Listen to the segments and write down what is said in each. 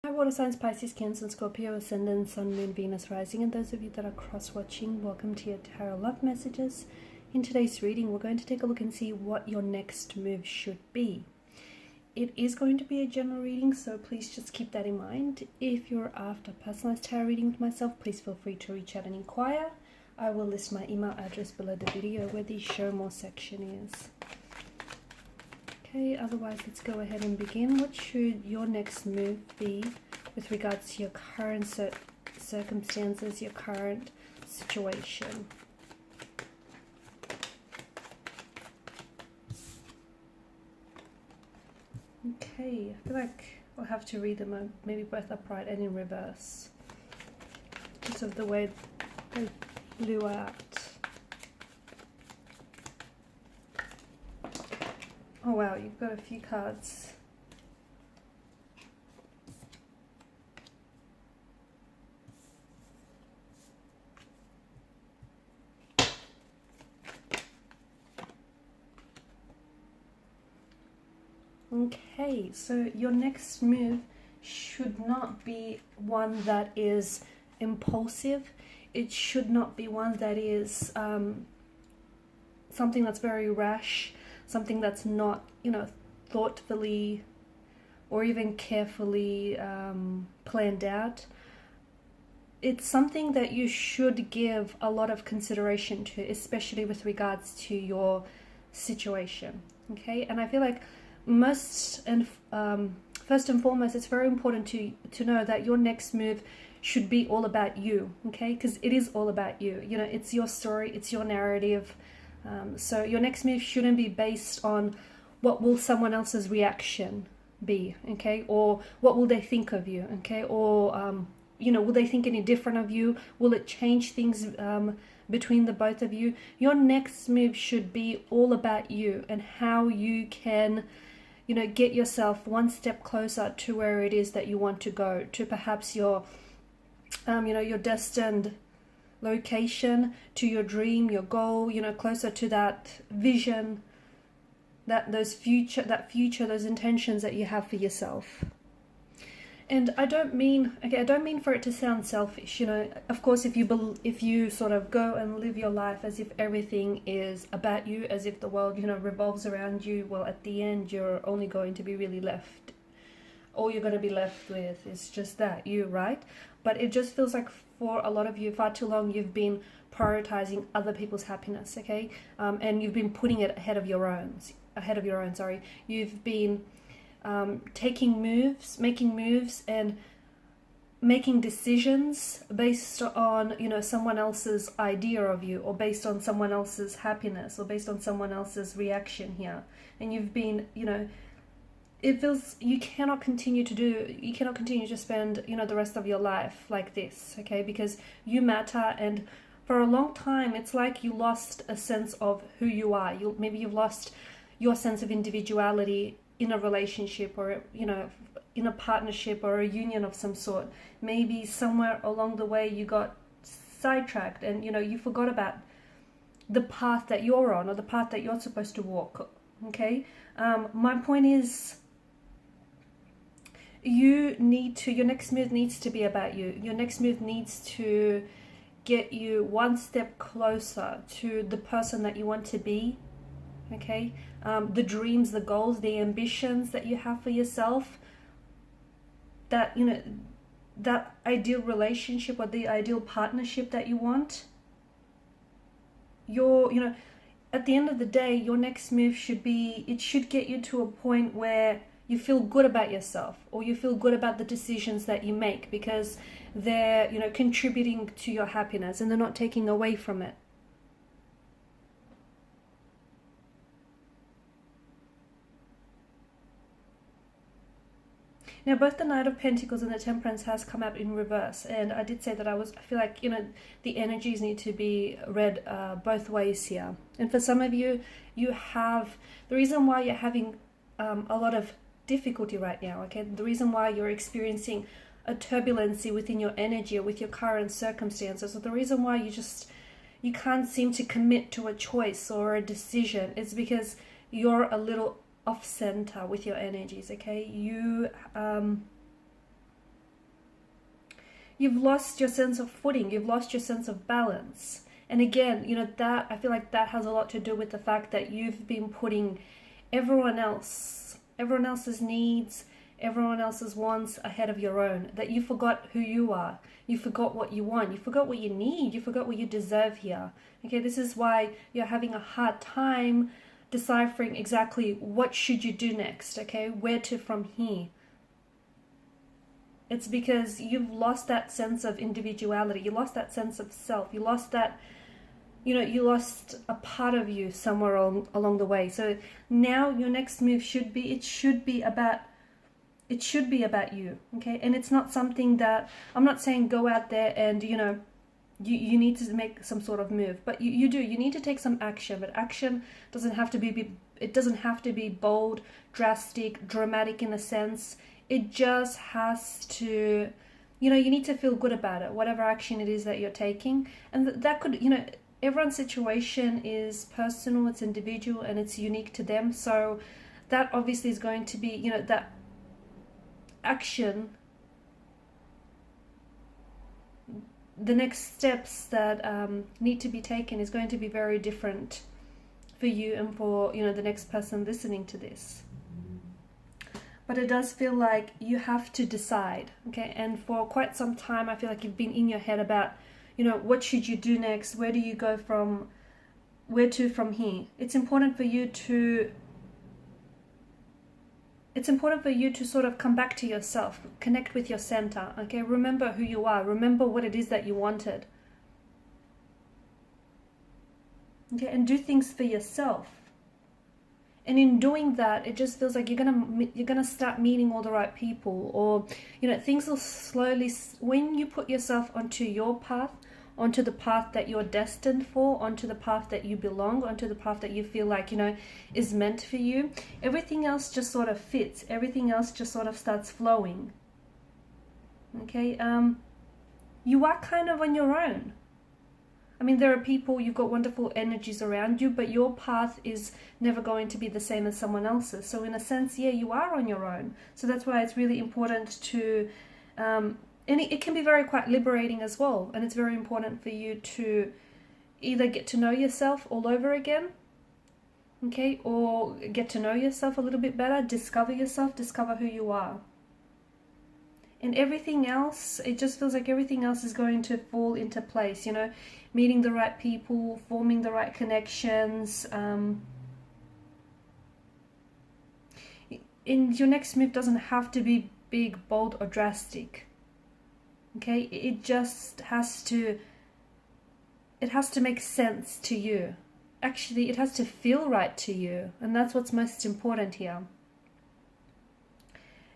Hi water signs, Pisces, Cancer, and Scorpio, Ascendant, Sun, Moon, Venus, Rising, and those of you that are cross-watching, welcome to your Tarot Love Messages. In today's reading, we're going to take a look and see what your next move should be. It is going to be a general reading, so please just keep that in mind. If you're after personalized tarot reading with myself, please feel free to reach out and inquire. I will list my email address below the video where the show more section is. Okay, otherwise let's go ahead and begin. What should your next move be with regards to your current circumstances, your current situation? Okay, I feel like I'll have to read them maybe both upright and in reverse because of the way they blew out. Oh wow, you've got a few cards. Okay, so your next move should not be one that is impulsive. It should not be one that is something that's very rash. Something that's not, thoughtfully or even carefully planned out. It's something that you should give a lot of consideration to, especially with regards to your situation, okay? And I feel like first and foremost, it's very important to know that your next move should be all about you, okay? Because it is all about you. It's your story, it's your narrative. So your next move shouldn't be based on what will someone else's reaction be, okay? Or what will they think of you, okay? Or, will they think any different of you? Will it change things between the both of you? Your next move should be all about you and how you can, get yourself one step closer to where it is that you want to go, to perhaps your destined location, to your dream, your goal, closer to that vision, those intentions that you have for yourself. And I don't mean for it to sound selfish. Of course, if you sort of go and live your life as if everything is about you, as if the world, revolves around you, well, at the end, you're only going to be really left. All you're going to be left with is just that, you, right? But it just feels like for a lot of you, far too long, you've been prioritizing other people's happiness, okay? And you've been putting it ahead of your own. You've been making moves and making decisions based on, someone else's idea of you, or based on someone else's happiness, or based on someone else's reaction here. And you've been, it feels you cannot continue to spend, the rest of your life like this, okay? Because you matter, and for a long time, it's like you lost a sense of who you are. Maybe you've lost your sense of individuality in a relationship, or, in a partnership or a union of some sort. Maybe somewhere along the way you got sidetracked and, you forgot about the path that you're on, or the path that you're supposed to walk, okay? My point is, your next move needs to be about you. Your next move needs to get you one step closer to the person that you want to be, okay? The dreams, the goals, the ambitions that you have for yourself, that, that ideal relationship or the ideal partnership that you want. At the end of the day, your next move should get you to a point where you feel good about yourself, or you feel good about the decisions that you make, because they're, contributing to your happiness and they're not taking away from it. Now, both the Knight of Pentacles and the Temperance has come out in reverse, and I did say that I feel like, the energies need to be read both ways here. And for some of you, the reason why you're having a lot of difficulty right now, okay? The reason why you're experiencing a turbulency within your energy or with your current circumstances, or the reason why you can't seem to commit to a choice or a decision is because you're a little off center with your energies, okay? you've lost your sense of footing, you've lost your sense of balance. And again, you know, that I feel like that has a lot to do with the fact that you've been putting everyone else's needs, everyone else's wants ahead of your own, that you forgot who you are, you forgot what you want, you forgot what you need, you forgot what you deserve here. Okay, this is why you're having a hard time deciphering exactly what should you do next, okay, where to from here. It's because you've lost that sense of individuality, you lost that sense of self, you lost that, you know, you lost a part of you somewhere along the way. So now your next move should be about you, okay? And it's not something that, I'm not saying go out there and, you know, you need to make some sort of move, but you need to take some action. But action doesn't have to be bold, drastic, dramatic in a sense. It just has to, you know, you need to feel good about it, whatever action it is that you're taking. And that could, you know, everyone's situation is personal, it's individual, and it's unique to them. So that obviously is going to be, you know, that action, the next steps that need to be taken is going to be very different for you and for, you know, the next person listening to this. But it does feel like you have to decide, okay? And for quite some time, I feel like you've been in your head about, you know, what should you do next? Where do you go from, where to from here? It's important for you to sort of come back to yourself, connect with your center, okay? Remember who you are, remember what it is that you wanted. Okay, and do things for yourself. And in doing that, it just feels like you're gonna start meeting all the right people, or, you know, things will slowly, when you put yourself onto your path, onto the path that you're destined for, onto the path that you belong, onto the path that you feel like, you know, is meant for you, everything else just sort of fits, everything else just sort of starts flowing. Okay, you are kind of on your own. I mean, there are people, you've got wonderful energies around you, but your path is never going to be the same as someone else's. So in a sense, yeah, you are on your own. So that's why it's really important to, and it can be quite liberating as well. And it's very important for you to either get to know yourself all over again, okay, or get to know yourself a little bit better, discover yourself, discover who you are. And everything else, it just feels like everything else is going to fall into place, you know, meeting the right people, forming the right connections. And your next move doesn't have to be big, bold, or drastic. Okay, it just has to, make sense to you. Actually, it has to feel right to you. And that's what's most important here.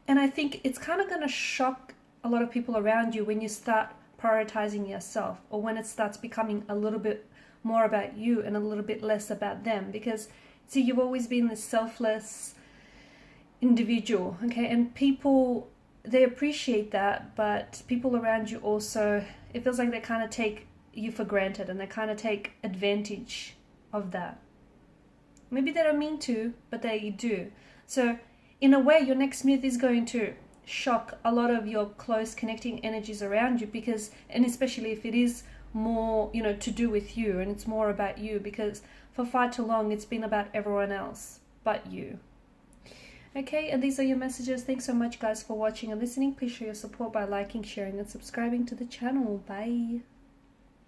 And I think it's kind of going to shock a lot of people around you when you start prioritizing yourself, or when it starts becoming a little bit more about you and a little bit less about them. Because, see, you've always been this selfless individual, okay? And people, they appreciate that, but people around you also, it feels like they kind of take you for granted, and they kind of take advantage of that. Maybe they don't mean to, but they do. So in a way, your next move is going to shock a lot of your close connecting energies around you, because, and especially if it is more, you know, to do with you, and it's more about you, because for far too long it's been about everyone else but you. Okay, and these are your messages. Thanks so much, guys, for watching and listening. Please show your support by liking, sharing, and subscribing to the channel. Bye.